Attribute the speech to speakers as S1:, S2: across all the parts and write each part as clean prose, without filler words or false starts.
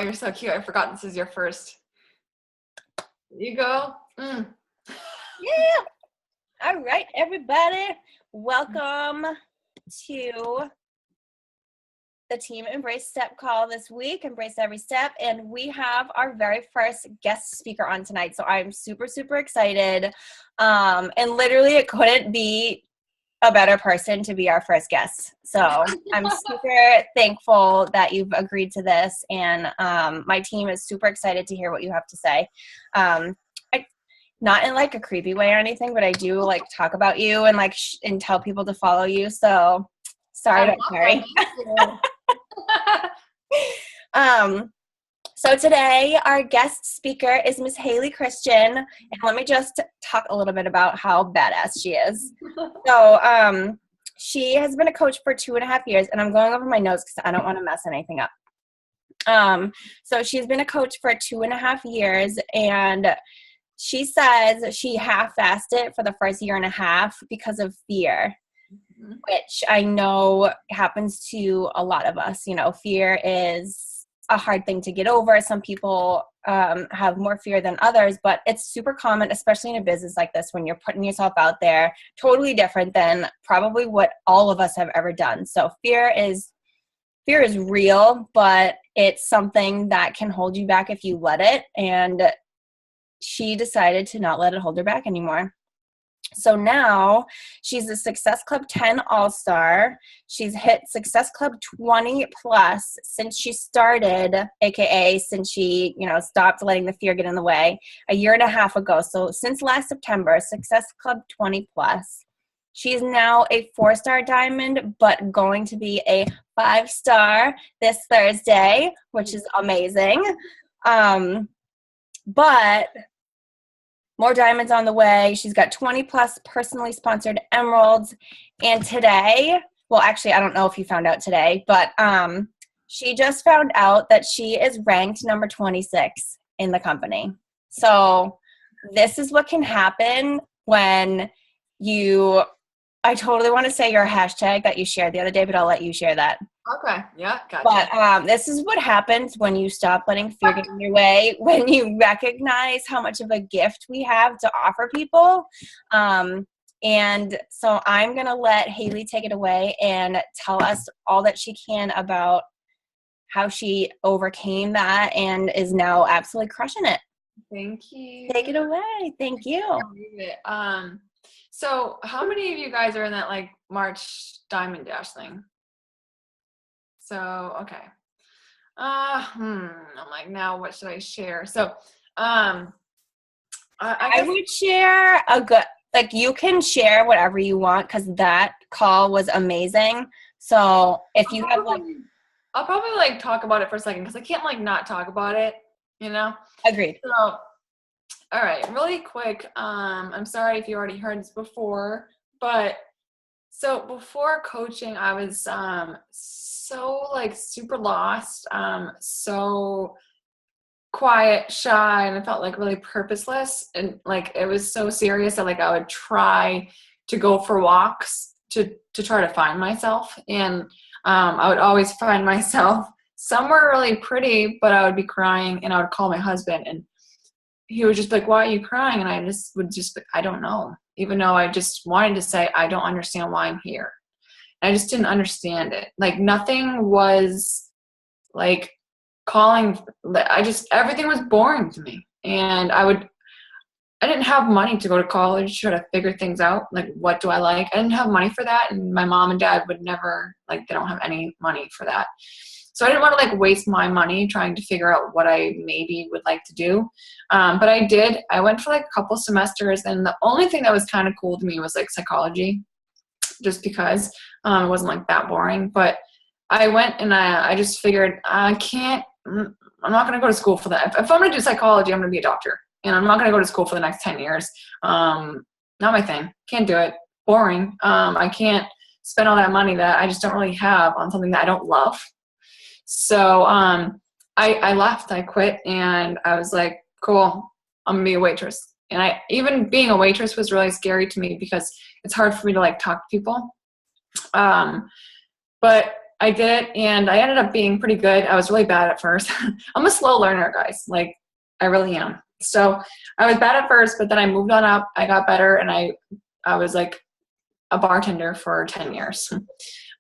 S1: You're so cute. I forgot this is your first. You go.
S2: Yeah. All right, everybody. Welcome to the Team Embrace Step call this week, Embrace Every Step. And we have our very first guest speaker on tonight. So I'm super, super excited. And literally it couldn't be a better person to be our first guest. So I'm super thankful that you've agreed to this, and my team is super excited to hear what you have to say. Not in like a creepy way or anything, but I do like talk about you and like and tell people to follow you. So sorry. So today our guest speaker is Miss Hayley Christian, and let me just talk a little bit about how badass she is. So she has been a coach for 2.5 years, and I'm going over my notes because I don't want to mess anything up. So she's been a coach for 2.5 years, and she says she half-assed it for the first 1.5 years because of fear, which I know happens to a lot of us. You know, fear is a hard thing to get over. Some people have more fear than others, but it's super common, especially in a business like this, when you're putting yourself out there, totally different than probably what all of us have ever done. So fear is real, but it's something that can hold you back if you let it. And she decided to not let it hold her back anymore. So now she's a Success Club 10 All-Star. She's hit Success Club 20 plus since she started, aka since she, stopped letting the fear get in the way 1.5 years ago. So since last September, Success Club 20 plus. She's now a 4-star diamond, but going to be a 5-star this Thursday, which is amazing. But more diamonds on the way. She's got 20 plus personally sponsored emeralds. And today, well, actually, I don't know if you found out today, but she just found out that she is ranked number 26 in the company. So this is what can happen when I totally want to say your hashtag that you shared the other day, but I'll let you share that.
S1: Okay. Yeah. Gotcha.
S2: But this is what happens when you stop letting fear get in your way, when you recognize how much of a gift we have to offer people. And so I'm going to let Hayley take it away and tell us all that she can about how she overcame that and is now absolutely crushing it.
S1: Thank you.
S2: Take it away. Thank you.
S1: So how many of you guys are in that like March Diamond Dash thing? So, okay. I'm like, now what should I share? So, I
S2: would share you can share whatever you want, because that call was amazing. So if you have
S1: I'll probably talk about it for a second, because I can't not talk about it,
S2: Agreed.
S1: So, all right, really quick. I'm sorry if you already heard this before, but so before coaching, I was so super lost, so quiet, shy, and I felt really purposeless, and it was so serious that I would try to go for walks to try to find myself, and I would always find myself somewhere really pretty, but I would be crying, and I would call my husband, and he would just be like, "Why are you crying?" And I would just I don't know, even though I just wanted to say, I don't understand why I'm here. I just didn't understand it. Nothing was calling. Everything was boring to me. And I didn't have money to go to college to try to figure things out. What do I like? I didn't have money for that. And my mom and dad would never, they don't have any money for that. So I didn't want to waste my money trying to figure out what I maybe would like to do. But I did. I went for a couple semesters, and the only thing that was kind of cool to me was psychology, just because it wasn't that boring. But I went, and I just figured I'm not going to go to school for that. If I'm going to do psychology, I'm going to be a doctor, and I'm not going to go to school for the next 10 years. Not my thing. Can't do it. Boring. I can't spend all that money that I just don't really have on something that I don't love. So I left. I quit, and I was like, cool, I'm going to be a waitress. And even being a waitress was really scary to me, because it's hard for me to talk to people. But I did it, and I ended up being pretty good. I was really bad at first. I'm a slow learner, guys. Like, I really am. So I was bad at first, but then I moved on up. I got better, and I was like a bartender for 10 years.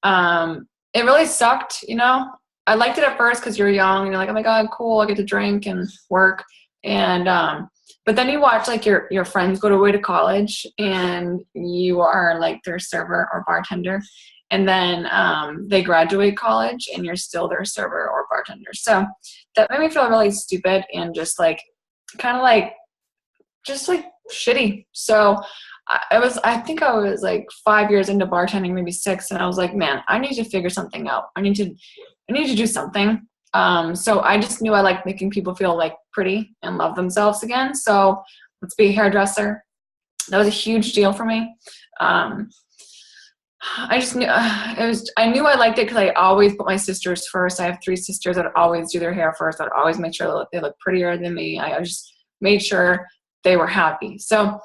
S1: It really sucked, you know. I liked it at first because you're young and you're like, oh my God, cool, I get to drink and work. And but then you watch like your friends go away to college and you are like their server or bartender. And then they graduate college and you're still their server or bartender. So that made me feel really stupid and just like kind of like just like shitty. So I think I was like 5 years into bartending, maybe 6, and I was like, man, I need to figure something out. I need to do something. So I just knew I liked making people feel like pretty and love themselves again. So let's be a hairdresser. That was a huge deal for me. I just knew I knew I liked it because I always put my sisters first. I have 3 sisters that always do their hair first. I'd always make sure they look prettier than me. I just made sure they were happy. So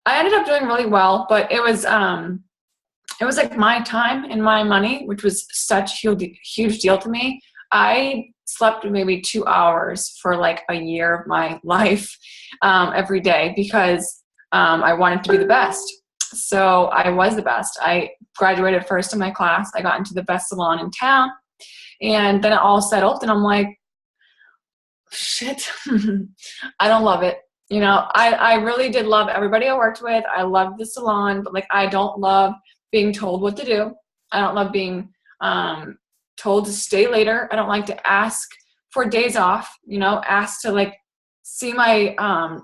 S1: I ended up doing really well, but it was like my time and my money, which was such a huge deal to me. I slept maybe 2 hours for like a year of my life every day because I wanted to be the best. So I was the best. I graduated first in my class. I got into the best salon in town, and then it all settled, and I'm like, shit, I don't love it. You know, I really did love everybody I worked with. I loved the salon, but like I don't love being told what to do. I don't love being told to stay later. I don't like to ask for days off, you know, ask to like see my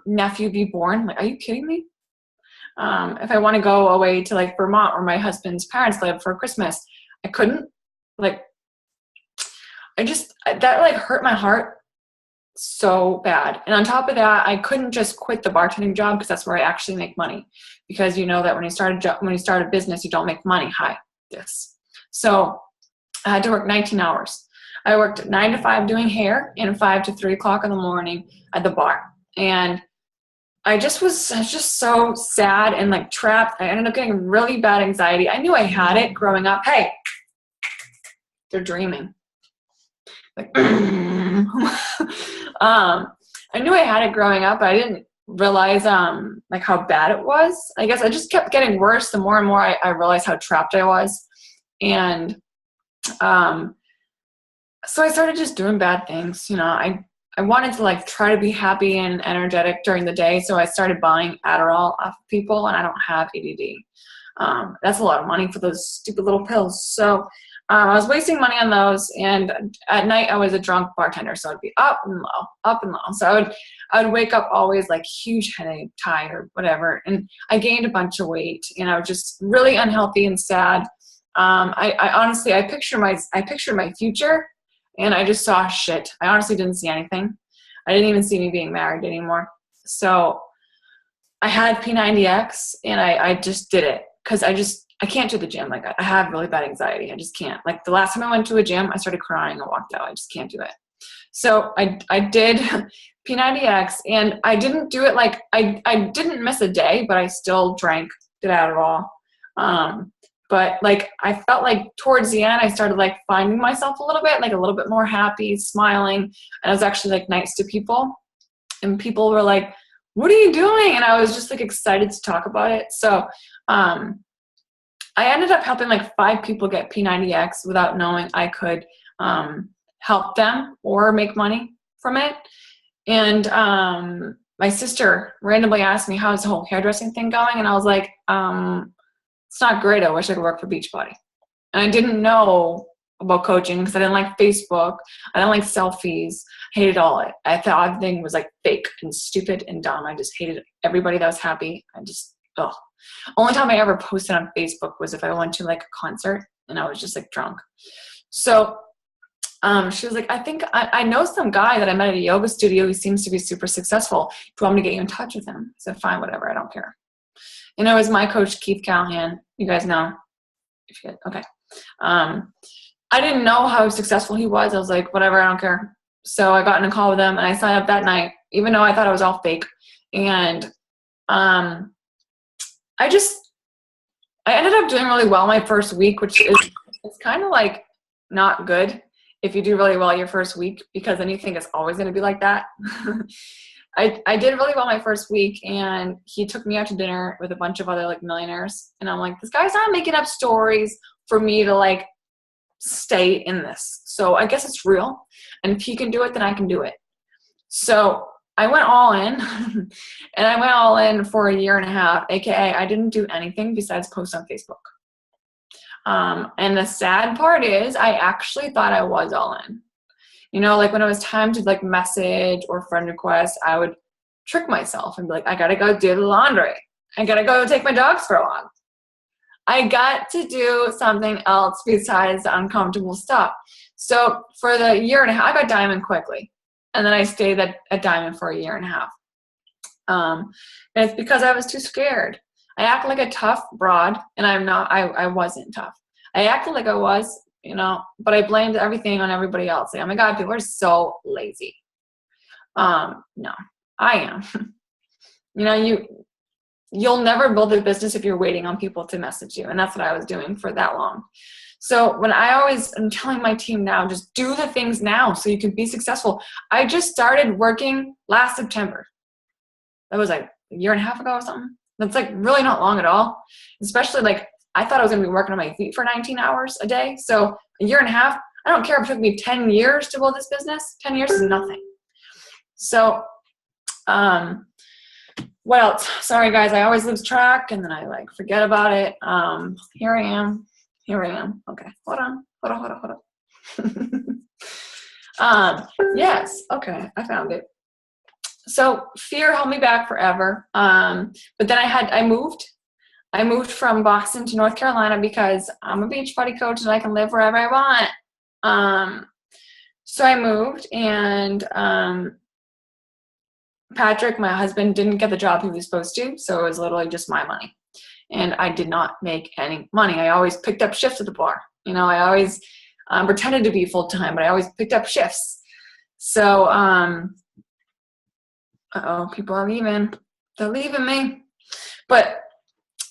S1: nephew be born. Like, are you kidding me? If I want to go away to like Vermont where my husband's parents live for Christmas, I couldn't. Like, that like hurt my heart so bad. And on top of that, I couldn't just quit the bartending job because that's where I actually make money. Because you know that when you start a business, you don't make money. So I had to work 19 hours. I worked 9 to 5 doing hair and 5 to 3 o'clock in the morning at the bar. And I was just so sad and like trapped. I ended up getting really bad anxiety. I knew I had it growing up. Hey, they're dreaming. Like, I knew I had it growing up, but I didn't realize like how bad it was. I guess I just kept getting worse the more and more I realized how trapped I was. And so I started just doing bad things. You know, I wanted to like try to be happy and energetic during the day, so I started buying Adderall off of people, and I don't have ADD. That's a lot of money for those stupid little pills. So I was wasting money on those, and at night I was a drunk bartender, so I'd be up and low, up and low. So I would wake up always like huge headache, tired, whatever, and I gained a bunch of weight, and I was just really unhealthy and sad. I honestly pictured my future, and I just saw shit. I honestly didn't see anything. I didn't even see me being married anymore. So I had P90X, and I just did it because I can't do the gym. Like, I have really bad anxiety. I just can't. Like, the last time I went to a gym, I started crying and walked out. I just can't do it. So I did P90X, and I didn't do it like, I didn't miss a day, but I still did Adderall. But like, I felt like towards the end, I started like finding myself a little bit more happy, smiling. And I was actually like nice to people, and people were like, what are you doing? And I was just like excited to talk about it. So, I ended up helping like 5 people get P90X without knowing I could help them or make money from it. And my sister randomly asked me, how's the whole hairdressing thing going? And I was like, it's not great. I wish I could work for Beachbody. And I didn't know about coaching because I didn't like Facebook. I didn't like selfies. I hated all it. I thought everything was like fake and stupid and dumb. I just hated everybody that was happy. Only time I ever posted on Facebook was if I went to like a concert and I was just like drunk. So she was like, I think I know some guy that I met at a yoga studio. He seems to be super successful. Do you want me to get you in touch with him? I said, fine, whatever. I don't care. And it was my coach, Keith Callahan. You guys know. Okay. I didn't know how successful he was. I was like, whatever, I don't care. So I got in a call with him, and I signed up that night, even though I thought it was all fake. And I ended up doing really well my first week, which is it's kind of like not good if you do really well your first week, because then you think it's always going to be like that. I did really well my first week, and he took me out to dinner with a bunch of other like millionaires, and I'm like, this guy's not making up stories for me to like stay in this. So I guess it's real, and if he can do it, then I can do it. So I went all in, and I went all in for a year and a half, aka I didn't do anything besides post on Facebook. And the sad part is I actually thought I was all in. You know, like when it was time to like message or friend request, I would trick myself and be like, I gotta go do the laundry. I gotta go take my dogs for a walk. I got to do something else besides the uncomfortable stuff. So for the year and a half, I got Diamond quickly. And then I stayed at Diamond for a year and a half. And it's because I was too scared. I acted like a tough broad, and I'm not, I wasn't tough. I acted like I was, you know, but I blamed everything on everybody else. Like, oh my God, people are so lazy. No, I am. You know, you'll never build a business if you're waiting on people to message you. And that's what I was doing for that long. So when I'm telling my team now, just do the things now so you can be successful. I just started working last September. That was like a year and a half ago or something. That's like really not long at all. Especially like I thought I was going to be working on my feet for 19 hours a day. So a year and a half, I don't care if it took me 10 years to build this business. 10 years is nothing. So, what else? Sorry guys, I always lose track and then I like forget about it. Here I am. Okay, hold on. Yes, okay, I found it. So fear held me back forever. But then I moved. I moved from Boston to North Carolina because I'm a Beachbody coach and I can live wherever I want. So I moved, and Patrick, my husband, didn't get the job he was supposed to, so it was literally just my money. And I did not make any money. I always picked up shifts at the bar. You know, I always pretended to be full-time, but I always picked up shifts. So, uh-oh, people are leaving. They're leaving me. But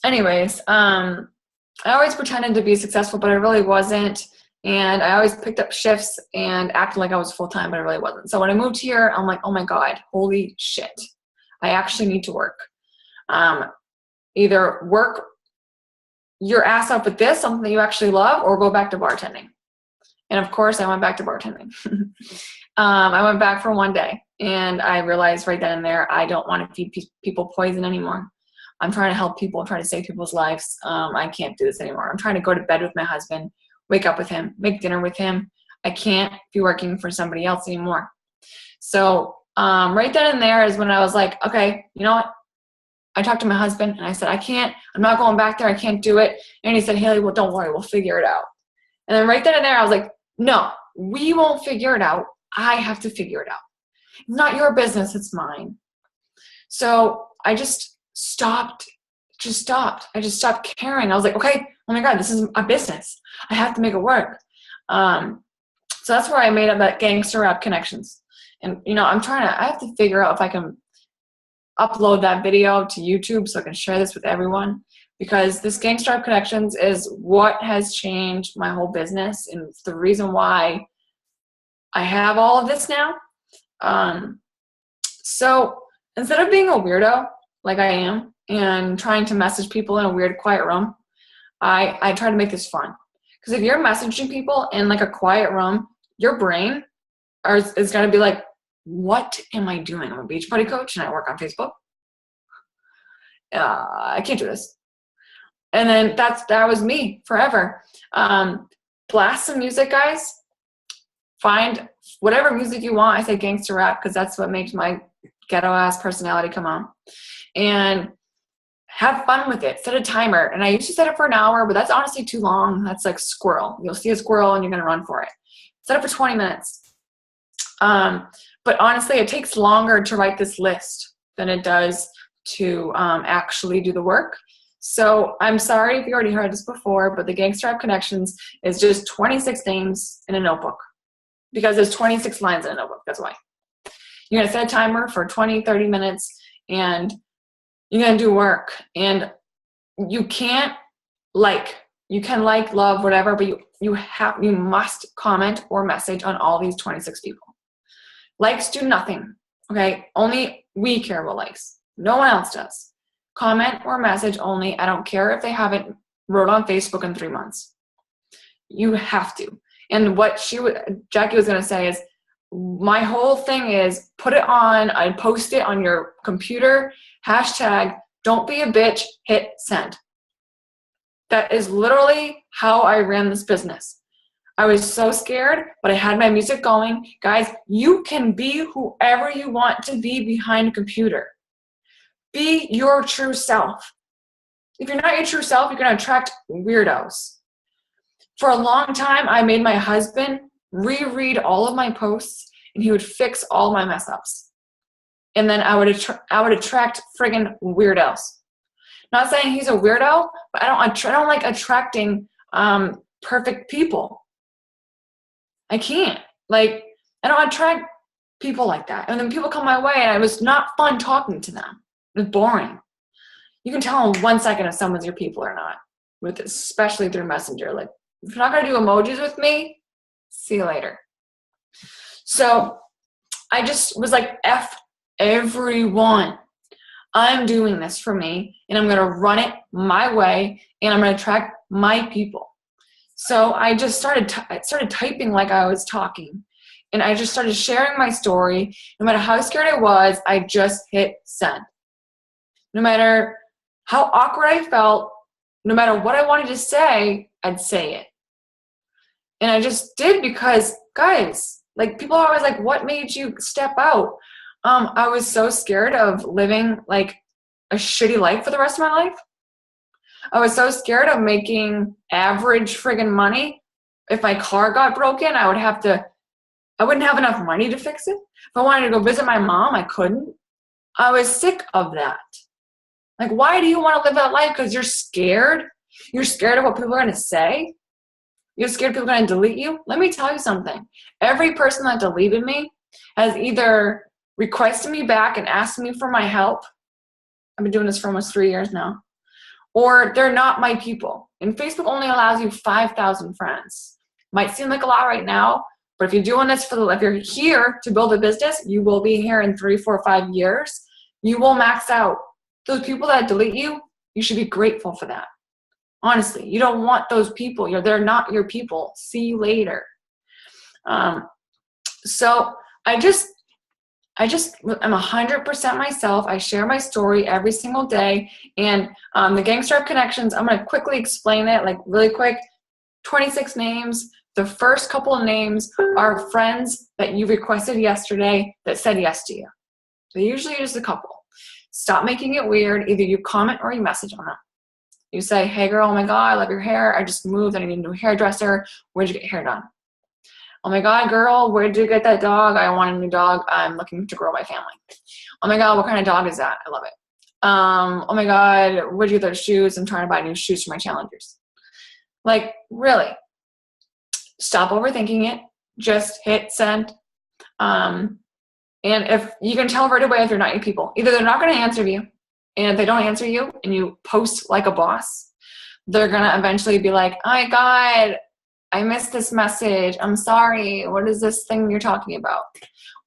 S1: anyways, I always pretended to be successful, but I really wasn't. And I always picked up shifts and acted like I was full-time, but I really wasn't. So when I moved here, I'm like, oh my God, holy shit. I actually need to work. Either work your ass off with this, something that you actually love, or go back to bartending. And of course, I went back to bartending. I went back for one day, and I realized right then and there, I don't want to feed people poison anymore. I'm trying to help people. I'm trying to save people's lives. I can't do this anymore. I'm trying to go to bed with my husband, wake up with him, make dinner with him. I can't be working for somebody else anymore. So right then and there is when I was like, okay, you know what? I talked to my husband and I said, I'm not going back there. I can't do it. And he said, Hayley, well, don't worry. We'll figure it out. And then right then and there, I was like, no, we won't figure it out. I have to figure it out. It's not your business. It's mine. So I just stopped. I just stopped caring. I was like, okay, oh my God, this is a business. I have to make it work. So that's where I made up that Gangster Rap Connections. And, you know, I have to figure out if I can upload that video to YouTube so I can share this with everyone, because this Gangster Rap Connections is what has changed my whole business, and it's the reason why I have all of this now. So instead of being a weirdo like I am and trying to message people in a weird quiet room, I try to make this fun. Because if you're messaging people in like a quiet room, your brain is going to be like, what am I doing? I'm a Beachbody coach and I work on Facebook. I can't do this. And then that was me forever. Blast some music, guys. Find whatever music you want. I say gangster rap because that's what makes my ghetto ass personality come on. And have fun with it. Set a timer. And I used to set it for an hour, but that's honestly too long. That's like squirrel. You'll see a squirrel and you're going to run for it. Set it for 20 minutes. But honestly, it takes longer to write this list than it does to actually do the work. So I'm sorry if you already heard this before, but the Gangster Rap Connections is just 26 names in a notebook, because there's 26 lines in a notebook. That's why. You're going to set a timer for 20, 30 minutes, and you're going to do work. And you can like, love, whatever, but you you must comment or message on all these 26 people. Likes do nothing, okay? Only we care about likes. No one else does. Comment or message only. I don't care if they haven't wrote on Facebook in 3 months. You have to. And what Jackie was going to say is, my whole thing is put it on, I post it on your computer, hashtag, don't be a bitch, hit send. That is literally how I ran this business. I was so scared, but I had my music going. Guys, you can be whoever you want to be behind a computer. Be your true self. If you're not your true self, you're going to attract weirdos. For a long time, I made my husband reread all of my posts, and he would fix all my mess ups. And then I would attract friggin' weirdos. Not saying he's a weirdo, but I don't like attracting perfect people. I can't. I don't attract people like that. And then people come my way, and it was not fun talking to them. It was boring. You can tell in 1 second if someone's your people or not, especially through Messenger. If you're not going to do emojis with me, see you later. So I just was like, F everyone. I'm doing this for me, and I'm going to run it my way, and I'm going to attract my people. So I just started typing like I was talking, and I just started sharing my story. No matter how scared I was, I just hit send. No matter how awkward I felt, no matter what I wanted to say, I'd say it. And I just did because, guys, people are always like, what made you step out? I was so scared of living a shitty life for the rest of my life. I was so scared of making average friggin' money. If my car got broken, I wouldn't have enough money to fix it. If I wanted to go visit my mom, I couldn't. I was sick of that. Why do you want to live that life? Because you're scared? You're scared of what people are going to say? You're scared people are going to delete you? Let me tell you something. Every person that deleted me has either requested me back and asked me for my help. I've been doing this for almost 3 years now. Or they're not my people. And Facebook only allows you 5,000 friends. Might seem like a lot right now, but if you're doing this if you're here to build a business, you will be here in 3, 4, 5 years. You will max out. Those people that delete you, you should be grateful for that. Honestly, you don't want those people. They're not your people. See you later. So I'm 100% myself. I share my story every single day. And the Gangster Up Connections, I'm going to quickly explain it, really quick. 26 names. The first couple of names are friends that you requested yesterday that said yes to you. They're usually just a couple. Stop making it weird. Either you comment or you message on them. You say, hey girl, oh my God, I love your hair. I just moved. I need a new hairdresser. Where'd you get your hair done? Oh my God, girl, where'd you get that dog? I want a new dog. I'm looking to grow my family. Oh my God, what kind of dog is that? I love it. Oh my God, where'd you get those shoes? I'm trying to buy new shoes for my challengers. Really, stop overthinking it. Just hit send. And if you can tell right away if they're not your people, either they're not going to answer you, and if they don't answer you and you post like a boss, they're going to eventually be like, oh my God, I missed this message. I'm sorry. What is this thing you're talking about?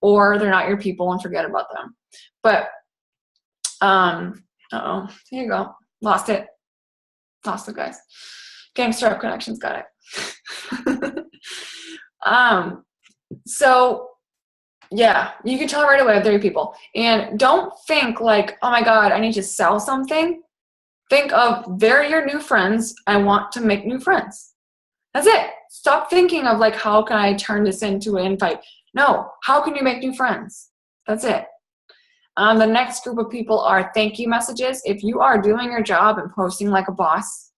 S1: Or they're not your people and forget about them. But, here you go. Lost it, guys. Gangster Up Connections got it. So, yeah, you can tell right away if they're your people. And don't think oh my God, I need to sell something. Think of, they're your new friends. I want to make new friends. That's it. Stop thinking of how can I turn this into an invite? No, how can you make new friends? That's it. The next group of people are thank you messages. If you are doing your job and posting like a boss,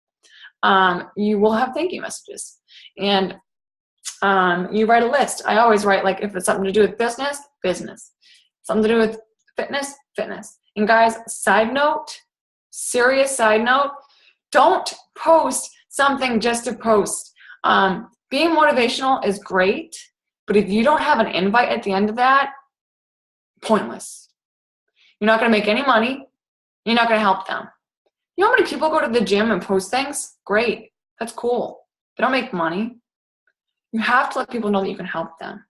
S1: you will have thank you messages. And you write a list. I always write if it's something to do with business, business. Something to do with fitness, fitness. And guys, serious side note, don't post something just to post. Being motivational is great, but if you don't have an invite at the end of that, pointless. You're not going to make any money. You're not going to help them. You know how many people go to the gym and post things? Great. That's cool. They don't make money. You have to let people know that you can help them.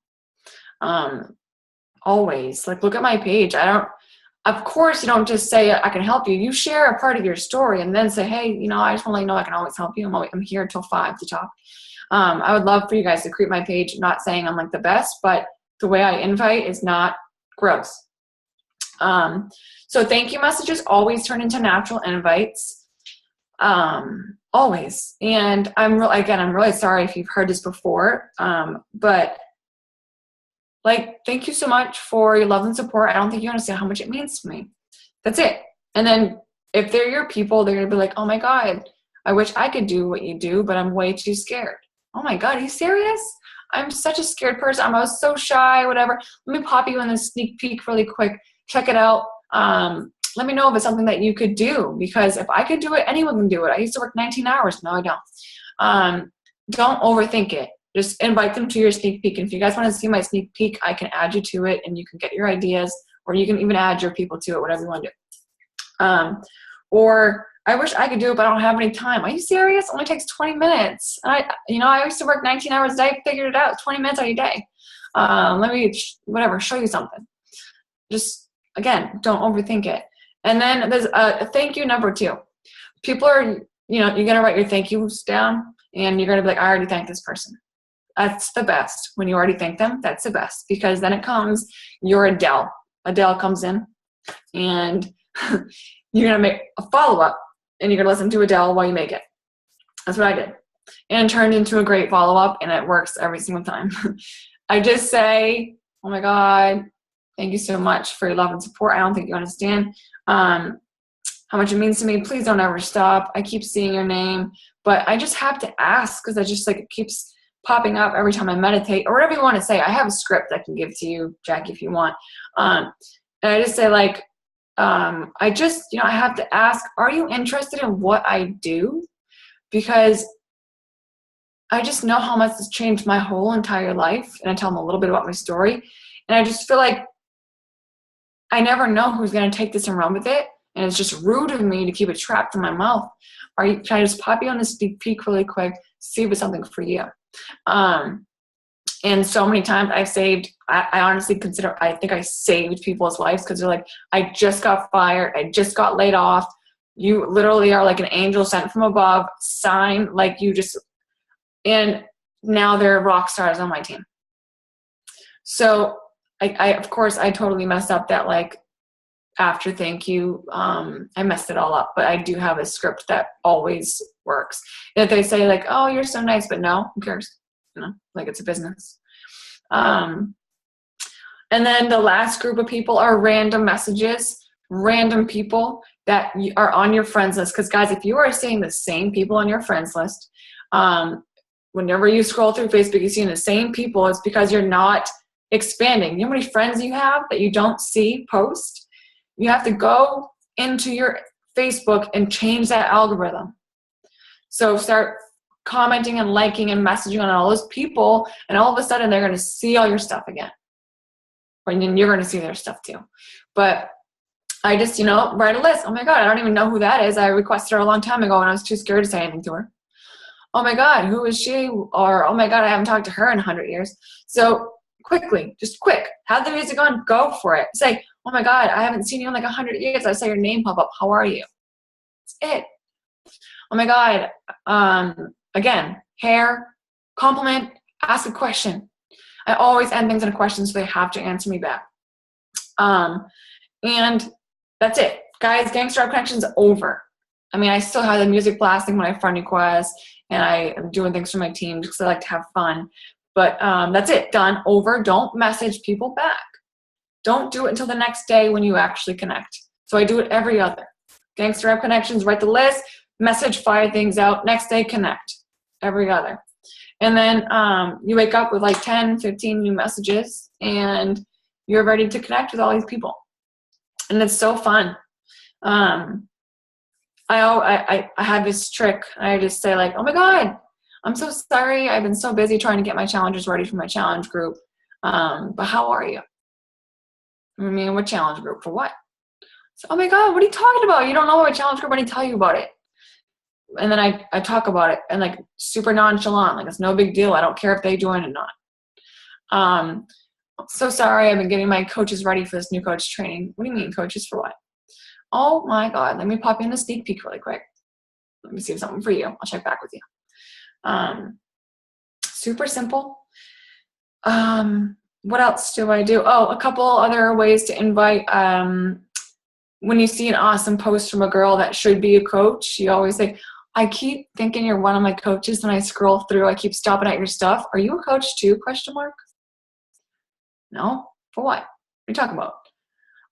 S1: Always. Like, look at my page. Of course, you don't just say, I can help you. You share a part of your story and then say, hey, I just want to let you know I can always help you. I'm here until 5 to talk. I would love for you guys to create my page, not saying I'm like the best, but the way I invite is not gross. So thank you messages always turn into natural invites. Always. And I'm really sorry if you've heard this before. But like, thank you so much for your love and support. I don't think you understand how much it means to me. That's it. And then if they're your people, they're going to be like, oh my God, I wish I could do what you do, but I'm way too scared. Oh my God, are you serious? I'm such a scared person. I was so shy, whatever. Let me pop you in the sneak peek really quick. Check it out. Let me know if it's something that you could do, because if I could do it, anyone can do it. I used to work 19 hours. No, I don't. Don't overthink it. Just invite them to your sneak peek. And if you guys want to see my sneak peek, I can add you to it and you can get your ideas, or you can even add your people to it, whatever you want to do. Or I wish I could do it, but I don't have any time. Are you serious? It only takes 20 minutes. I used to work 19 hours a day. I figured it out. 20 minutes every day. Let me, show you something. Just, again, don't overthink it. And then there's a thank you number 2. People are, you're going to write your thank yous down and you're going to be like, I already thanked this person. That's the best. When you already thank them, that's the best, because then it comes your Adele. Adele comes in and you're going to make a follow-up and you're going to listen to Adele while you make it. That's what I did. And it turned into a great follow-up, and it works every single time. I just say, oh my God, thank you so much for your love and support. I don't think you understand how much it means to me. Please don't ever stop. I keep seeing your name, but I just have to ask, because I just it keeps popping up every time I meditate, or whatever you want to say. I have a script I can give to you, Jackie, if you want. And I just say I have to ask, are you interested in what I do? Because I just know how much it's changed my whole entire life. And I tell them a little bit about my story. And I just feel like I never know who's going to take this and run with it. And it's just rude of me to keep it trapped in my mouth. Can I just pop you on this sneak peek really quick, see if it's something for you? And so many times I honestly I think I saved people's lives, because they're like, I just got fired. I just got laid off. You literally are like an angel sent from above, sign, and now they're rock stars on my team. So I of course, I totally messed up that after thank you, I messed it all up, but I do have a script that always works. And if they say oh, you're so nice, but no, who cares? It's a business. And then the last group of people are random messages, random people that are on your friends list. Because guys, if you are seeing the same people on your friends list, whenever you scroll through Facebook, you're seeing the same people, it's because you're not expanding. You know how many friends you have that you don't see post? You have to go into your Facebook and change that algorithm. So start commenting and liking and messaging on all those people, and all of a sudden they're going to see all your stuff again. And then you're going to see their stuff too. But I just, write a list. Oh my God, I don't even know who that is. I requested her a long time ago and I was too scared to say anything to her. Oh my God, who is she? Or, oh my God, I haven't talked to her in 100 years. So quickly, just quick, have the music on, go for it. Say, oh my God, I haven't seen you in 100 years. I saw your name pop up. How are you? That's it. Oh my God. Again, hair, compliment, ask a question. I always end things in a question, so they have to answer me back. And that's it. Guys, Gangster Up Connection's over. I still have the music blasting when I friend requests, and I am doing things for my team because I like to have fun. But that's it. Done. Over. Don't message people back. Don't do it until the next day when you actually connect. So I do it every other. Gangster Up Connections, write the list, message, fire things out. Next day, connect. Every other. And then you wake up with 10, 15 new messages, and you're ready to connect with all these people. And it's so fun. I have this trick. I just say oh my God, I'm so sorry. I've been so busy trying to get my challengers ready for my challenge group. But how are you? What challenge group? For what? So, oh my God, what are you talking about? You don't know my challenge group. I didn't tell you about it. and then I talk about it and like super nonchalant, like it's no big deal. I don't care if they join or not. So sorry, I've been getting my coaches ready for this new coach training. What do you mean, coaches for what? Oh my God, let me pop in a sneak peek really quick. Let me see something for you. I'll check back with you. Super simple. What else do I do? Oh, a couple other ways to invite. When you see an awesome post from a girl that should be a coach, you always say, I keep thinking you're one of my coaches. When I scroll through, I keep stopping at your stuff. Are you a coach too? Question mark. No? For what? What are you talking about?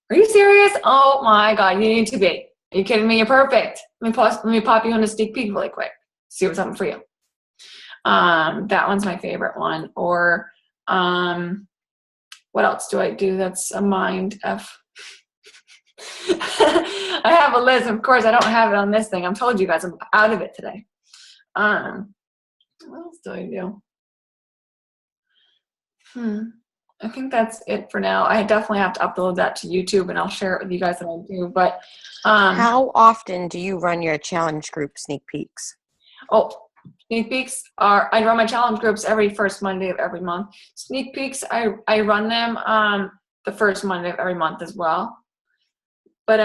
S1: Are you serious? Oh my God, you need to be. Are you kidding me? You're perfect. Let me pop you on a sneak peek really quick. See what's something for you. That one's my favorite one. Or what else do I do that's a mind F? I have a list. Of course, I don't have it on this thing. I've told you guys I'm out of it today. What else do I do? I think that's it for now. I definitely have to upload that to YouTube, and I'll share it with you guys that I do. But
S3: how often do you run your challenge group sneak peeks?
S1: Oh, sneak peeks are, I run my challenge groups every first Monday of every month. Sneak peeks, I run them the first Monday of every month as well. But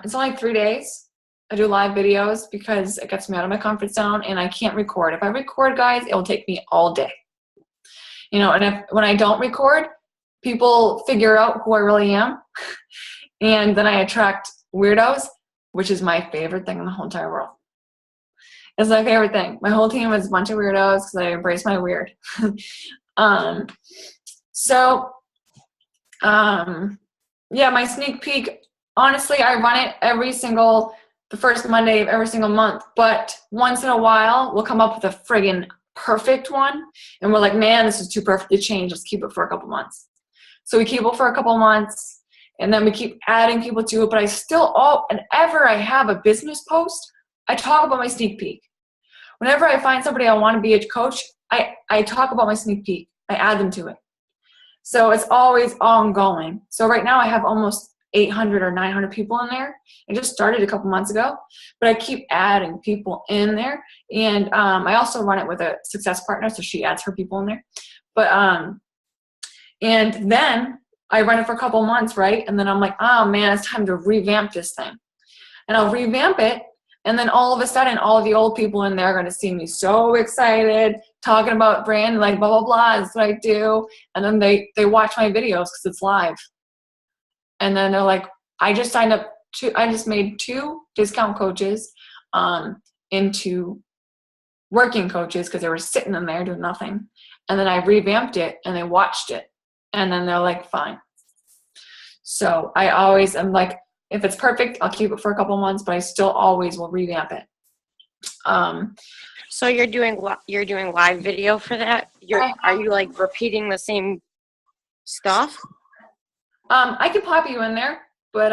S1: it's only 3 days. I do live videos because it gets me out of my comfort zone, and I can't record. If I record, guys, it will take me all day. You know, and when I don't record, people figure out who I really am, and then I attract weirdos, which is my favorite thing in the whole entire world. It's my favorite thing. My whole team is a bunch of weirdos because I embrace my weird. Yeah, my sneak peek, honestly, I run it the first Monday of every single month, but once in a while, we'll come up with a friggin' perfect one, and we're like, man, this is too perfect to change. Let's keep it for a couple months. So we keep it for a couple months, and then we keep adding people to it, but I still, whenever I have a business post, I talk about my sneak peek. Whenever I find somebody I want to be a coach, I talk about my sneak peek. I add them to it. So it's always ongoing. So right now I have almost 800 or 900 people in there. I just started a couple months ago, but I keep adding people in there. And I also run it with a success partner, so she adds her people in there. But and then I run it for a couple months, right? And then I'm like, oh man, it's time to revamp this thing. And I'll revamp it, and then all of a sudden, all of the old people in there are going to see me so excited, talking about brand, like blah, blah, blah, that's what I do. And then they watch my videos because it's live. And then they're like, I just made 2 discount coaches into working coaches because they were sitting in there doing nothing. And then I revamped it, and they watched it. And then they're like, fine. So I always am like, if it's perfect, I'll keep it for a couple months, but I still always will revamp it.
S3: So you're doing live video for that? Are you like repeating the same stuff?
S1: I can pop you in there, but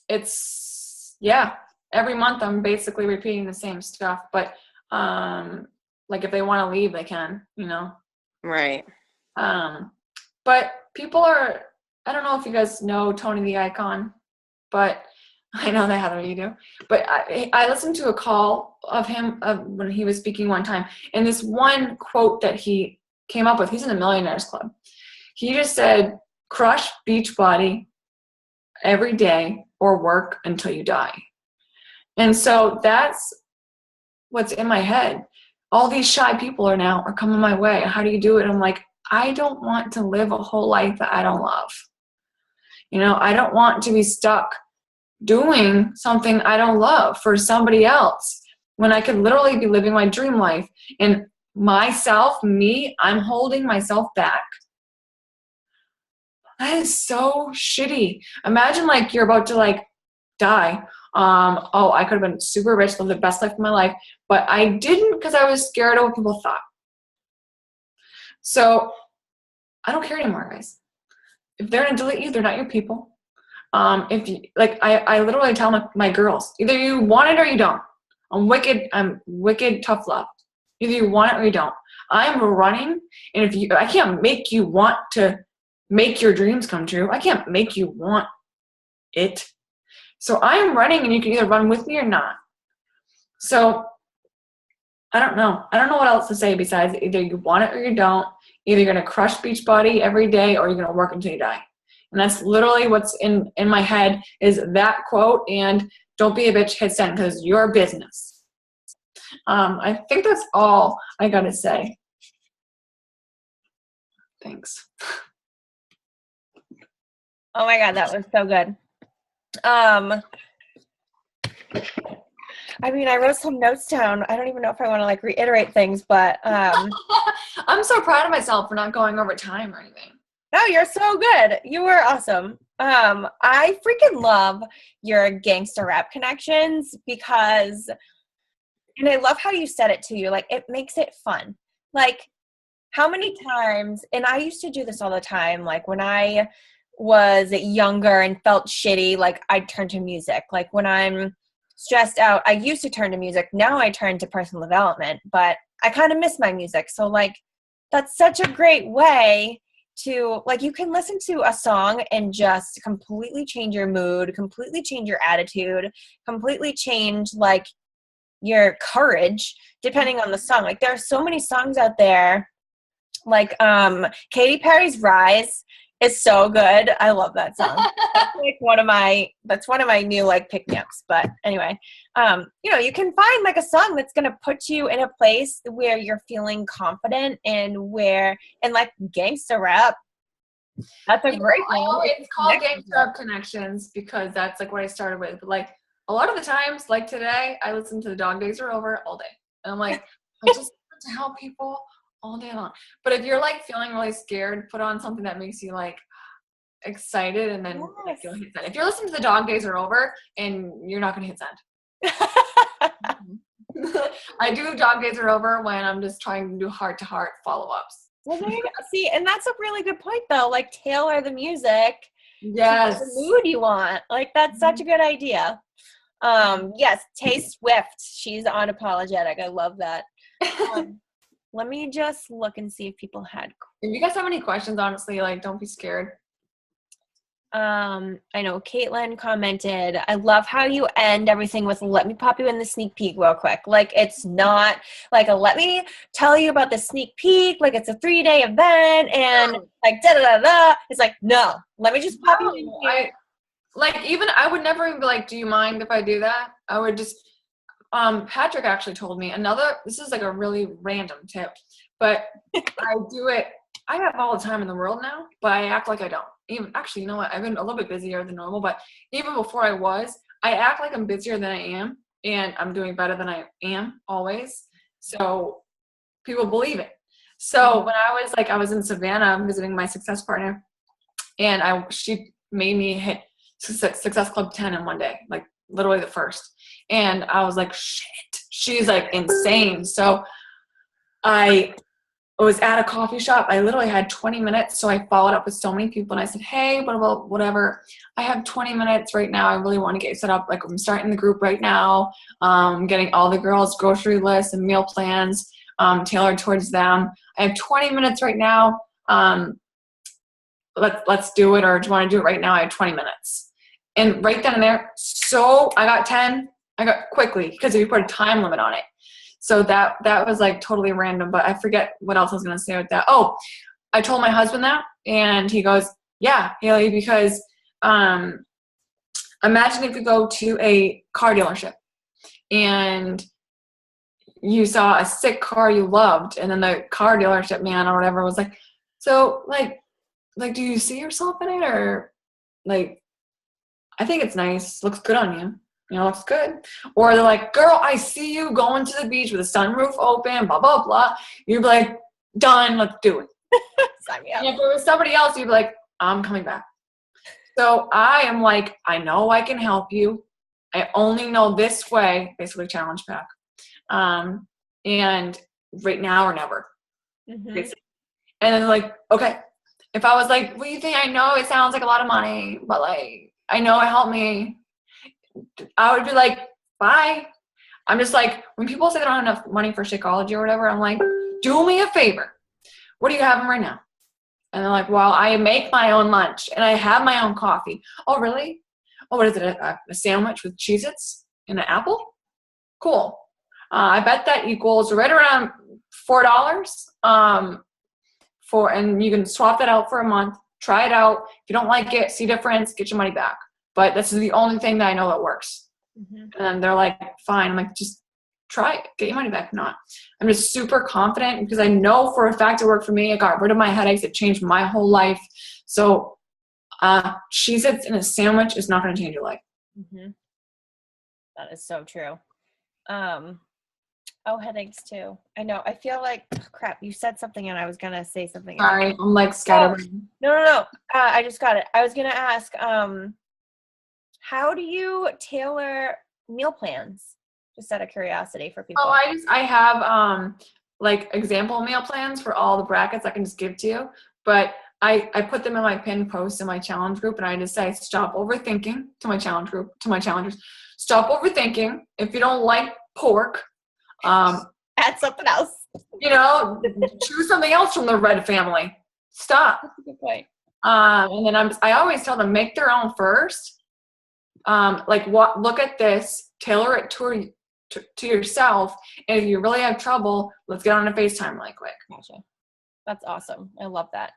S1: it's, yeah, every month I'm basically repeating the same stuff. But like if they want to leave, they can, you know.
S3: Right.
S1: But people are, I don't know if you guys know Tony the Icon, but I know that, Heather, you do. But I listened to a call of him when he was speaking one time, and this one quote that he came up with, he's in the Millionaires Club. He just said, crush Beachbody every day or work until you die. And so that's what's in my head. All these shy people are coming my way. How do you do it? I'm like, I don't want to live a whole life that I don't love. You know, I don't want to be stuck doing something I don't love for somebody else when I could literally be living my dream life. And I'm holding myself back. That is so shitty. Imagine like you're about to like die. I could have been super rich, lived the best life of my life, but I didn't because I was scared of what people thought. So I don't care anymore, guys. If they're gonna delete you, they're not your people. If you, like, I literally tell my girls, either you want it or you don't. I'm wicked tough love. Either you want it or you don't. I'm running, and I can't make you want to make your dreams come true. I can't make you want it. So I am running, and you can either run with me or not. So I don't know. I don't know what else to say besides either you want it or you don't. Either you're going to crush Beachbody every day or you're going to work until you die. And that's literally what's in my head is that quote, and don't be a bitch, hit send, because it's your business. I think that's all I got to say. Thanks.
S2: Oh my God, that was so good. I mean, I wrote some notes down. I don't even know if I want to like reiterate things, but
S1: I'm so proud of myself for not going over time or anything.
S2: no, you're so good. You were awesome. I freaking love your gangster rap connections because, and I love how you said it to you. Like, it makes it fun. Like, how many times, and I used to do this all the time, like when I was younger and felt shitty, like I'd turn to music. Like when I'm stressed out, I used to turn to music. Now I turn to personal development, but I kind of miss my music. So like, that's such a great way to, like, you can listen to a song and just completely change your mood, completely change your attitude, completely change like your courage depending on the song. Like there are so many songs out there, like Katy Perry's Rise is so good. I love that song. That's like one of my new like pick me ups. But anyway, you know, you can find like a song that's gonna put you in a place where you're feeling confident and like gangsta rap. That's a great one.
S1: It's called Gangster Rap Connections because that's like what I started with. But like a lot of the times, like today, I listen to The Dog Days Are Over all day. And I'm like, I just want to help people all day long. But if you're like feeling really scared, put on something that makes you like excited and then like, you'll hit send. If you're listening to The Dog Days Are Over and you're not going to hit send. I do Dog Days Are Over when I'm just trying to do heart-to-heart follow-ups.
S2: Well, there you go. See, and that's a really good point though. Like tailor the music
S1: yes
S2: to the mood you want. Like that's such a good idea. Yes, Tay Swift. She's unapologetic. I love that. Let me just look and see if people had.
S1: If you guys have any questions, honestly, like don't be scared.
S2: I know Caitlin commented, I love how you end everything with let me pop you in the sneak peek real quick. Like it's not like a let me tell you about the sneak peek, like it's a 3-day event and like da da da da. It's like, no, let me just pop you in here.
S1: I would never even be like, do you mind if I do that? I would just Patrick actually told me this is like a really random tip, but I do it. I have all the time in the world now, but I act like I don't. Even actually, you know what? I've been a little bit busier than normal, but even before I act like I'm busier than I am, and I'm doing better than I am always. So people believe it. So when I was in Savannah visiting my success partner, and she made me hit Success Club 10 in one day, like literally the first. And I was like, shit, she's like insane. So I was at a coffee shop. I literally had 20 minutes. So I followed up with so many people and I said, hey, what about whatever? I have 20 minutes right now. I really want to get you set up. Like I'm starting the group right now. Getting all the girls' grocery lists and meal plans tailored towards them. I have 20 minutes right now. Let's do it. Or do you want to do it right now? I have 20 minutes. And right then and there, so I got 10. I got quickly because we put a time limit on it. So that was like totally random, but I forget what else I was going to say with that. Oh, I told my husband that and he goes, yeah, Hayley, because imagine if you go to a car dealership and you saw a sick car you loved and then the car dealership man or whatever was like, so like, do you see yourself in it? Or like, I think it's nice. Looks good on you. You know, looks good. Or they're like, girl, I see you going to the beach with the sunroof open, blah, blah, blah. You'd be like, done, let's do it. And if it was somebody else, you'd be like, I'm coming back. So I am like, I know I can help you. I only know this way, basically challenge pack. And right now or never. Mm-hmm. And then like, okay. If I was like, what do you think? I know it sounds like a lot of money, but like, I know it helped me. I would be like, bye. I'm just like, when people say they don't have enough money for Shakeology or whatever, I'm like, do me a favor. What do you have right now? And they're like, well, I make my own lunch and I have my own coffee. Oh, really? Oh, what is it? A sandwich with Cheez-Its and an apple? Cool. I bet that equals right around $4. And you can swap that out for a month. Try it out. If you don't like it, see difference, get your money back. But this is the only thing that I know that works. And they're like, fine. I'm like, just try it. Get your money back. If not. I'm just super confident because I know for a fact it worked for me. I got rid of my headaches. It changed my whole life. So Cheez-Its in a sandwich is not going to change your life.
S2: That is so true. Headaches too. I know. I feel like, crap, you said something and I was going to say something.
S1: Sorry, I'm like scattered.
S2: No. I just got it. I was going to ask, how do you tailor meal plans? Just out of curiosity for people.
S1: I have like example meal plans for all the brackets I can just give to you. But I put them in my pinned post in my challenge group, and I just say, stop overthinking to my challenge group, to my challengers. Stop overthinking. If you don't like pork,
S2: add something else.
S1: Choose something else from the red family. Stop.
S2: That's a good point.
S1: And then I always tell them, make their own first. Look at this, tailor it to yourself. And if you really have trouble, let's get on a FaceTime really quick.
S2: Gotcha. That's awesome. I love that.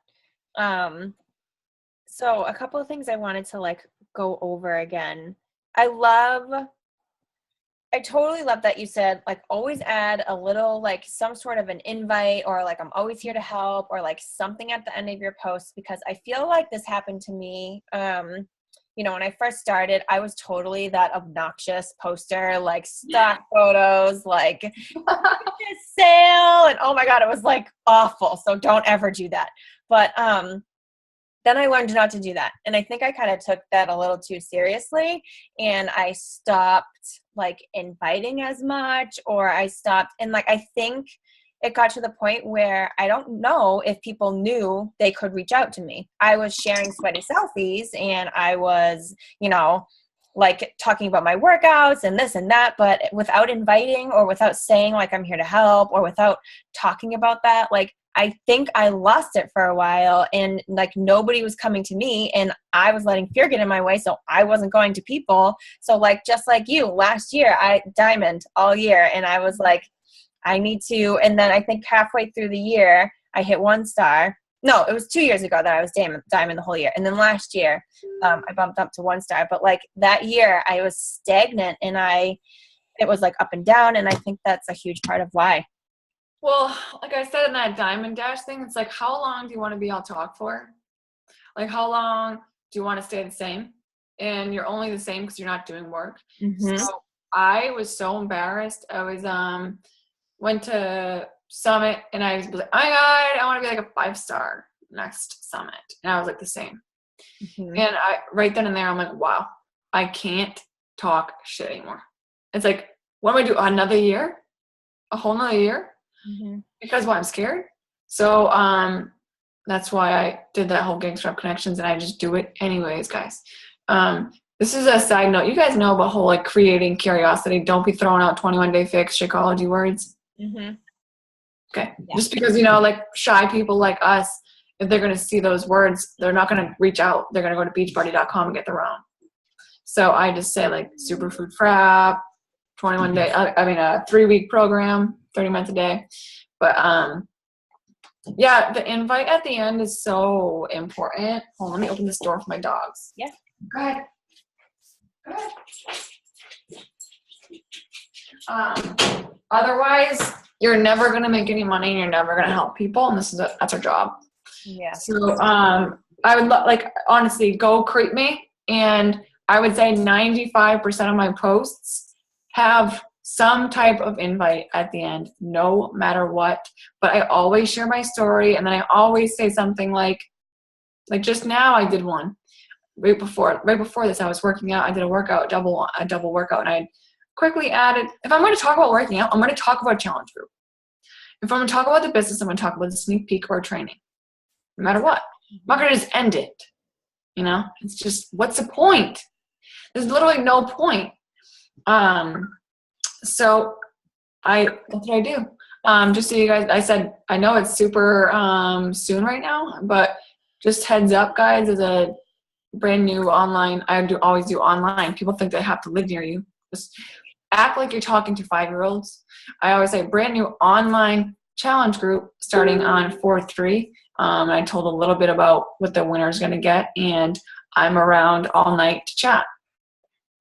S2: So a couple of things I wanted to go over again. I totally love that you said always add a little some sort of an invite or I'm always here to help or something at the end of your post, because I feel like this happened to me. When I first started, I was totally that obnoxious poster, stock photos, sale, and oh my God, it was awful. So don't ever do that. But then I learned not to do that. And I think I kind of took that a little too seriously. And I stopped inviting as much, or I stopped. And I think it got to the point where I don't know if people knew they could reach out to me. I was sharing sweaty selfies and I was, talking about my workouts and this and that, but without inviting or without saying I'm here to help or without talking about that, I think I lost it for a while, and nobody was coming to me, and I was letting fear get in my way. So I wasn't going to people. So just like you last year, I diamond all year, and I was I need to. And then I think halfway through the year, I hit 1 star. No, it was 2 years ago that I was diamond the whole year. And then last year, I bumped up to 1 star. But that year, I was stagnant, and it was up and down. And I think that's a huge part of why.
S1: Well, like I said in that Diamond Dash thing, it's how long do you want to be all talk for? How long do you want to stay the same? And you're only the same because you're not doing work. So I was so embarrassed. I was went to Summit, and I was like, oh my God, I want to be a 5-star next Summit. And I was the same. And I right then and there, I'm wow, I can't talk shit anymore. It's what am I do? Another year? A whole nother year? Because I'm scared. So that's why I did that whole Gangster Up Connections, and I just do it anyways, guys. This is a side note. You guys know about whole creating curiosity. Don't be throwing out 21-day fix Shakeology words. Okay. Yeah. Just because shy people like us, if they're going to see those words, they're not going to reach out. They're going to go to beachbody.com and get their own. So I just say superfood frap, 21-day. A 3-week program, 30 minutes a day. But yeah, the invite at the end is so important. Hold on, let me open this door for my dogs.
S2: Yeah.
S1: Go ahead. Otherwise, you're never gonna make any money, and you're never gonna help people, and that's our job.
S2: Yeah.
S1: So I would honestly go create me, and I would say 95% of my posts have some type of invite at the end, no matter what. But I always share my story, and then I always say something like just now I did one. Right before this, I was working out. I did a double workout, and I quickly added, if I'm going to talk about working out, I'm going to talk about challenge group. If I'm going to talk about the business, I'm going to talk about the sneak peek of our training, no matter what. I'm not going to just end it. It's just, what's the point? There's literally no point. So what did I do? Just so you guys, I said, I know it's super soon right now, but just heads up, guys, as a brand new online, I always do online. People think they have to live near you. Just act like you're talking to 5-year-olds. I always say brand new online challenge group starting on 4/3. I told a little bit about what the winner is going to get, and I'm around all night to chat,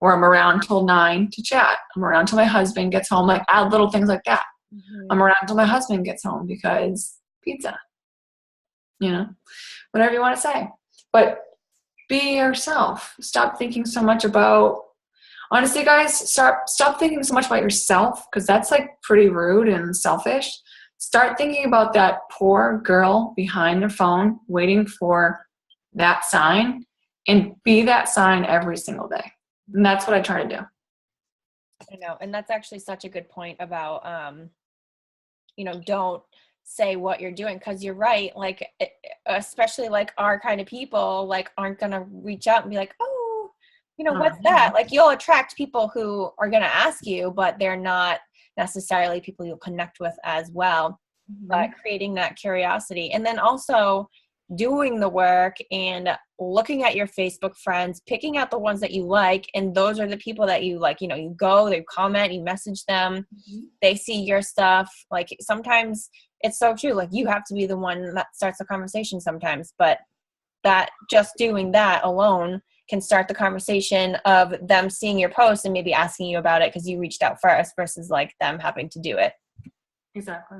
S1: or I'm around till 9 to chat. I'm around till my husband gets home. Like, add little things like that.
S2: Mhm.
S1: I'm around till my husband gets home because pizza, whatever you want to say. But be yourself. Stop thinking so much about, honestly, guys, stop thinking so much about yourself, because that's like pretty rude and selfish. Start thinking about that poor girl behind the phone waiting for that sign, and be that sign every single day. And that's what I try to do.
S2: I know. And that's actually such a good point about, don't say what you're doing, because you're right. Like, especially like our kind of people, like, aren't going to reach out and be like, oh, what's that? Like, you'll attract people who are going to ask you, but they're not necessarily people you'll connect with as well.
S1: Mm-hmm.
S2: But creating that curiosity, and then also doing the work and looking at your Facebook friends, picking out the ones that you like, and those are the people that you like. You go, they comment, you message them, they see your stuff. Like, sometimes it's so true, like, you have to be the one that starts the conversation sometimes, but that just doing that alone can start the conversation of them seeing your post and maybe asking you about it because you reached out first, versus like them having to do it.
S1: Exactly.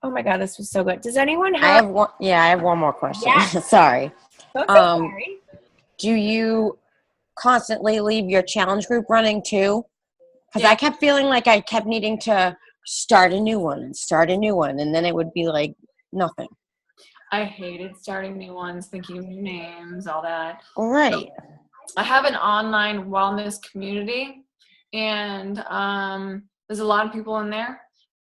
S2: Oh my God, this was so good. Does anyone
S3: I
S2: have?
S3: have one more question.
S2: Yes.
S3: Sorry.
S2: Don't say sorry.
S3: Do you constantly leave your challenge group running too? Because
S1: Yeah.
S3: I kept feeling like I kept needing to start a new one, and then it would be like nothing.
S1: I hated starting new ones, thinking of new names, all that.
S3: Right.
S1: I have an online wellness community, and there's a lot of people in there,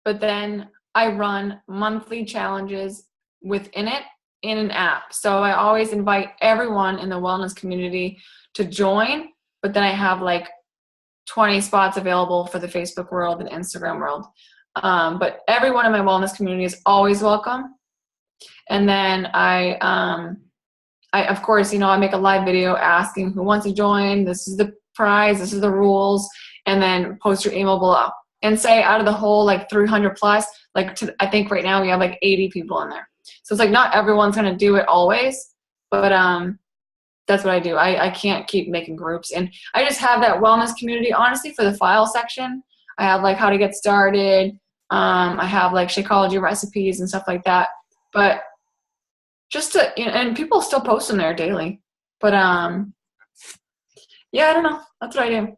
S1: but then I run monthly challenges within it in an app. So I always invite everyone in the wellness community to join, but then I have like 20 spots available for the Facebook world and Instagram world. But everyone in my wellness community is always welcome. And then I of course, I make a live video asking who wants to join. This is the prize. This is the rules. And then post your email below. And say out of the whole like 300 plus, I think right now we have like 80 people in there. So it's like not everyone's going to do it always, but that's what I do. I can't keep making groups. And I just have that wellness community, honestly, for the file section. I have like how to get started. I have like Shakeology recipes and stuff like that. But just to, and people still post in there daily. But yeah, I don't know. That's what I do.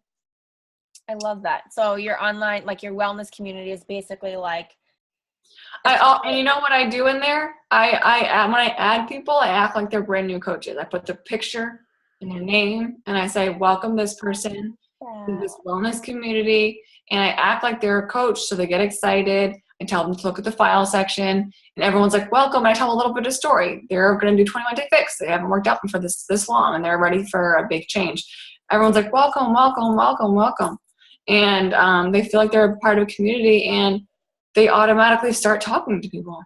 S2: I love that. So your online, like your wellness community is basically like.
S1: And you know what I do in there? I when I add people, I act like they're brand new coaches. I put their picture and their name, and I say, welcome this person to this wellness community. And I act like they're a coach, so they get excited. I tell them to look at the file section, and everyone's like, welcome. And I tell a little bit of story. They're going to do 21-day fix. They haven't worked out for this long, and they're ready for a big change. Everyone's like, welcome, welcome, welcome, welcome. And they feel like they're a part of a community, and they automatically start talking to people.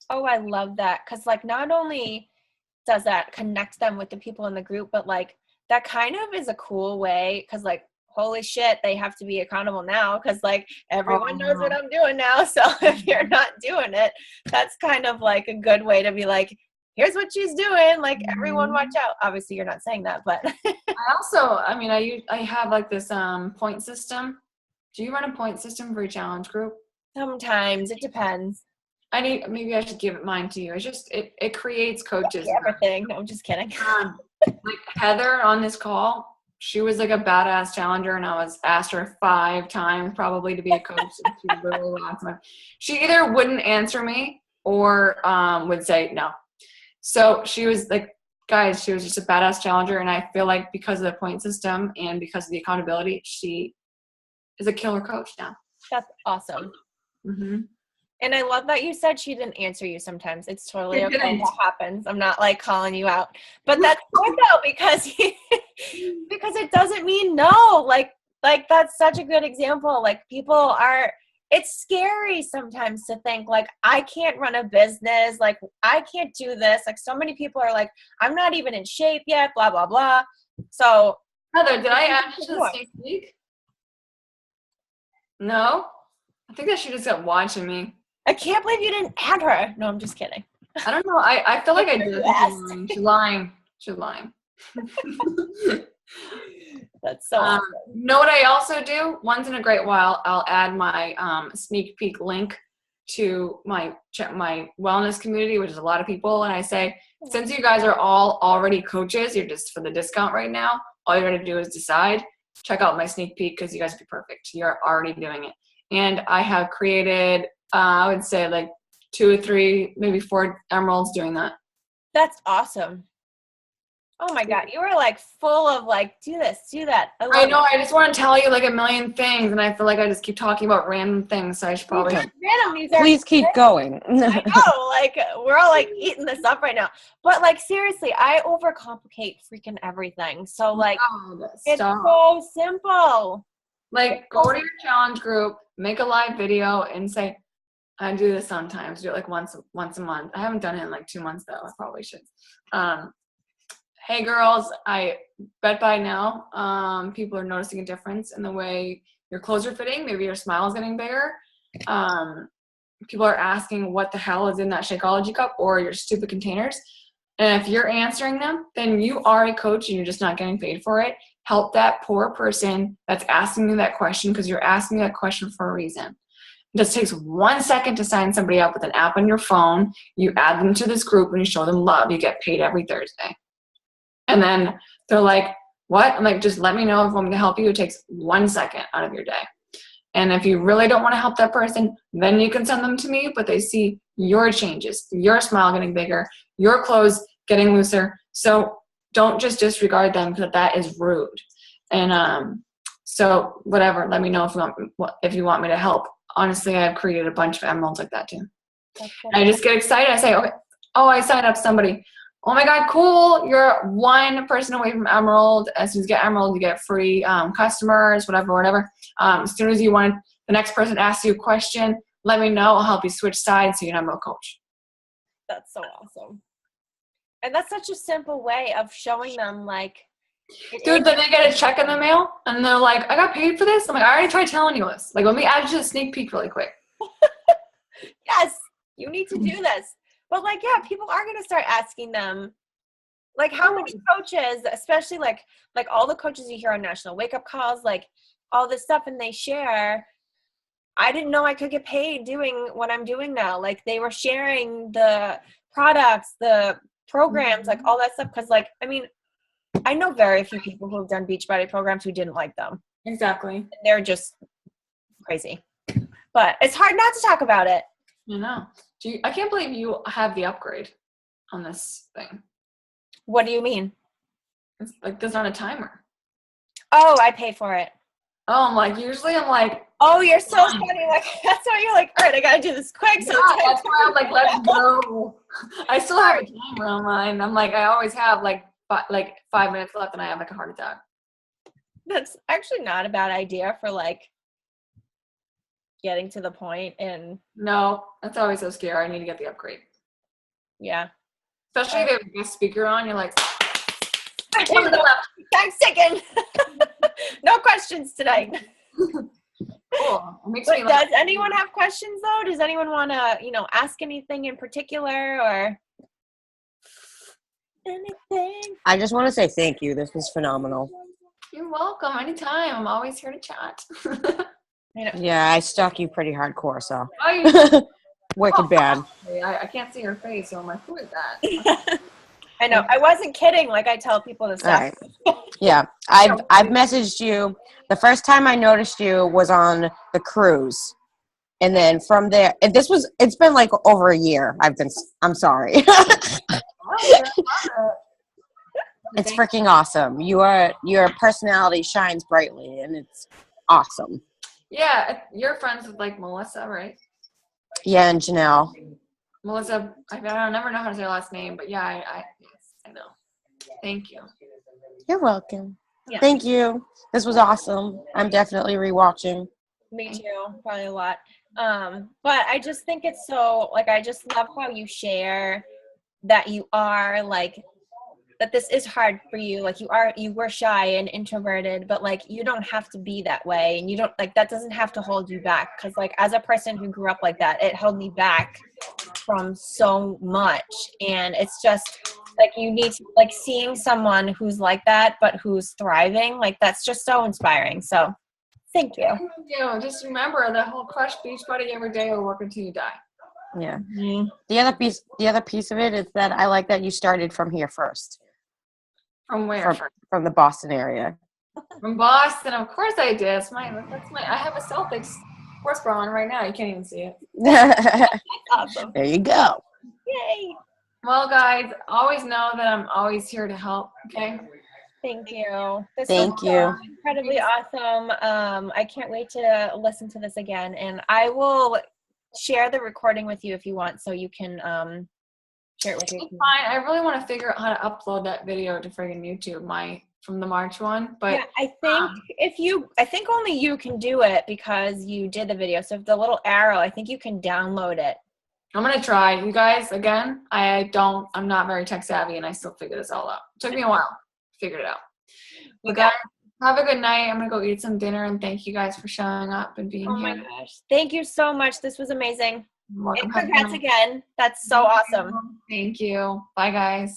S2: Oh, I love that. Because like not only does that connect them with the people in the group, but like that kind of is a cool way, because like, holy shit, they have to be accountable now, because like everyone knows what I'm doing now. So if you're not doing it, that's kind of like a good way to be like, here's what she's doing. Like, everyone watch out. Obviously you're not saying that, but
S1: I have like this point system. Do you run a point system for your challenge group?
S2: sometimes it depends.
S1: Maybe I should give mine to you. It's just it creates coaches.
S2: Everything. No, I'm just kidding.
S1: Like Heather on this call, she was like a badass challenger, and I was asked her 5 times probably to be a coach. And she literally lost my. She either wouldn't answer me or would say no. So she was like, guys, she was just a badass challenger, and I feel like because of the point system and because of the accountability, she is a killer coach now.
S2: That's awesome.
S1: Mm-hmm.
S2: And I love that you said she didn't answer you sometimes. It's totally okay. That happens. I'm not like calling you out, but that's good though, because because it doesn't mean no. Like that's such a good example. Like it's scary sometimes to think like, I can't run a business. Like I can't do this. Like so many people are like, I'm not even in shape yet, blah, blah, blah. So
S1: Heather, did I add you to the Snake League? No? I think that she just got watching me.
S2: I can't believe you didn't add her. No, I'm just kidding.
S1: I don't know. I feel like I did.
S2: You
S1: I
S2: asked.
S1: think she's lying. She's lying.
S2: That's so awesome.
S1: You know what I also do? Once in a great while, I'll add my sneak peek link to my wellness community, which is a lot of people, and I say, since you guys are all already coaches, you're just for the discount right now, all you're going to do is decide, check out my sneak peek because you guys will be perfect. You're already doing it. And I have created, I would say like 2 or 3, maybe 4 emeralds doing that.
S2: That's awesome. Oh my God. You were like full of like, do this, do that.
S1: I know. I just want to tell you like a million things, and I feel like I just keep talking about random things, so I should probably.
S3: Please keep going.
S2: I know, like we're all like eating this up right now. But like seriously, I overcomplicate freaking everything. So like it's so simple.
S1: Like go to your challenge group, make a live video, and say, I do this sometimes. Do it like once a month. I haven't done it in like 2 months though. I probably should. Hey girls, I bet by now people are noticing a difference in the way your clothes are fitting. Maybe your smile is getting bigger. People are asking what the hell is in that Shakeology cup or your stupid containers. And if you're answering them, then you are a coach and you're just not getting paid for it. Help that poor person that's asking you that question, because you're asking that question for a reason. It just takes 1 second to sign somebody up with an app on your phone. You add them to this group and you show them love. You get paid every Thursday. And then they're like, what? I'm like, just let me know if you want me to help you. It takes 1 second out of your day. And if you really don't want to help that person, then you can send them to me, but they see your changes, your smile getting bigger, your clothes getting looser. So don't just disregard them, because that is rude. And so whatever, let me know if you want me to help. Honestly, I've created a bunch of emeralds like that too. I just get excited. I say, okay, oh, I signed up somebody. Oh my God, cool. You're 1 person away from emerald. As soon as you get emerald, you get free customers, whatever. As soon as the next person asks you a question, let me know. I'll help you switch sides so you're an emerald coach.
S2: That's so awesome. And that's such a simple way of showing them like.
S1: Dude, then they get a check in the mail and they're like, I got paid for this? I'm like, I already tried telling you this. Like, let me add you to the sneak peek really quick.
S2: Yes, you need to do this. But like, yeah, people are going to start asking them, like how many coaches, especially like all the coaches you hear on national wake up calls, like all this stuff, and they share, I didn't know I could get paid doing what I'm doing now. Like they were sharing the products, the programs, like all that stuff. Cause like, I mean, I know very few people who have done Beachbody programs who didn't like them.
S1: Exactly.
S2: They're just crazy, but it's hard not to talk about it.
S1: You know, I can't believe you have the upgrade on this thing.
S2: What do you mean?
S1: It's like there's not a timer.
S2: Oh, I pay for it.
S1: Oh, usually I'm like,
S2: oh, you're so funny. Like that's why you're like, all right, I gotta do this quick. So
S1: yeah, that's why I'm like, let's go. I still have a timer on mine. I'm like, I always have like 5 minutes left, and I have like a heart attack.
S2: That's actually not a bad idea for like getting to the point. And
S1: no, that's always so scary. I need to get the upgrade.
S2: Yeah.
S1: Especially if you have a guest speaker on, you're like,
S2: I'm sicking. No questions tonight.
S1: Cool.
S2: Does anyone have questions though? Does anyone want to, ask anything in particular or anything?
S3: I just want to say thank you. This was phenomenal.
S1: You're welcome. Anytime. I'm always here to chat.
S3: Yeah, I stalk you pretty hardcore, so. Wicked bad.
S1: I can't see your face, so I'm like, who is that?
S2: I know. I wasn't kidding. Like I tell people to stop.
S3: Right. Yeah, I've messaged you. The first time I noticed you was on the cruise, and then from there, it's been like over a year. I'm sorry. It's freaking awesome. Your personality shines brightly, and it's awesome.
S1: Yeah, you're friends with like Melissa, right?
S3: Yeah, and Janelle.
S1: Melissa, I never know how to say her last name, but yeah, yes, I know. Thank you.
S3: You're welcome. Yeah. Thank you. This was awesome. I'm definitely rewatching.
S2: Me too, probably a lot. But I just think it's so, like, I just love how you share that you are, like, that this is hard for you. Like you were shy and introverted, but like you don't have to be that way, and you don't like that doesn't have to hold you back. Because like as a person who grew up like that, it held me back from so much. And it's just like you need to like seeing someone who's like that but who's thriving, like that's just so inspiring. So thank you.
S1: Thank you. Just remember the whole crush beach buddy every day or work until you die.
S3: Yeah. Mm-hmm. The other piece of it is that I like that you started from here first.
S1: From where?
S3: From the Boston area.
S1: From Boston, of course I did. That's my. I have a Celtics sports bra on right now. You can't even see it.
S2: That's awesome.
S3: There you go.
S2: Yay.
S1: Well, guys, always know that I'm always here to help. Okay.
S2: Thank you.
S3: Thank you.
S2: Incredibly awesome. I can't wait to listen to this again, and I will share the recording with you if you want, so you can share it with your team.
S1: Fine. I really want to figure out how to upload that video to friggin' YouTube, from the March one. But
S2: yeah, I think only you can do it because you did the video. So if the little arrow, I think you can download it.
S1: I'm gonna try. You guys, again, I'm not very tech savvy, and I still figure this all out. It took me a while to figure it out. But guys, have a good night. I'm gonna go eat some dinner, and thank you guys for showing up and being here.
S2: Oh my gosh. Thank you so much. This was amazing.
S1: Welcome.
S2: And congrats again. That's so awesome.
S1: Thank you. Bye, guys.